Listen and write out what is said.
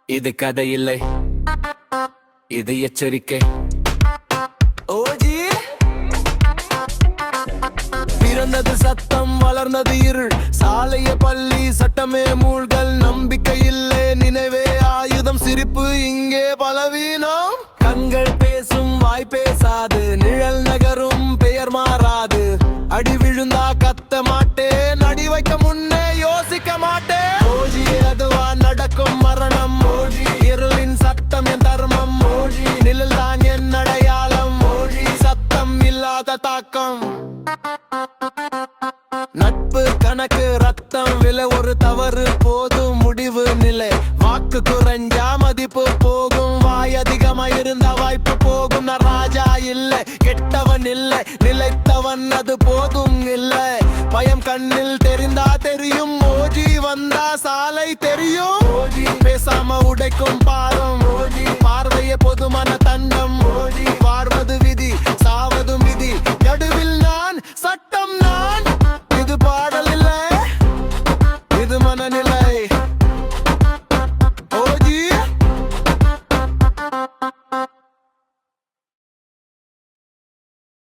இது கதை இல்லை, இது எச்சரிக்கை. ஓஜி பிறந்தது சத்தம், வளர்ந்தது இருள், சாலைய பள்ளி சட்டமே மூழ்கல். நம்பிக்கை இல்லை, நினைவே ஆயுதம், சிரிப்பு இங்கே பலவீனம். கண்கள் பேசும், வாய் பேசாது, நிழல் நகரும், பெயர் மாறாது. அடி விழுந்தா கத்த மாட்டேன், அடி வைக்க முன்னே யோசிக்க மாட்டேன். ஓஜி அதுவா நடக்கும் மரணம், ஓஜி இருளின் சட்டம் என் தர்மம், ஓஜி நிழல் தான் என் அடையாளம், ஓஜி சத்தம் இல்லாத தாக்கம். நட்பு கணக்கு ரத்தம் விலை, ஒரு தவறு போதும் முடிவு நிலை. வாக்கு குறைஞ்சா மதிப்பு போகும், வாய் அதிகமா இருந்த வாய்ப்பு போகும். நான் ராஜா இல்லை, கெட்டவன் இல்லை, நிலைத்தவன் அது போதும் இல்லை. பயம் கண்ணில் தெரிந்தா தெரியும், ஓஜி வந்தா சாலை தெரியும். ஓஜி பேசாம உடைக்கும் பாலம், ஓஜி பார்வைய பொதுமான தண்டம்.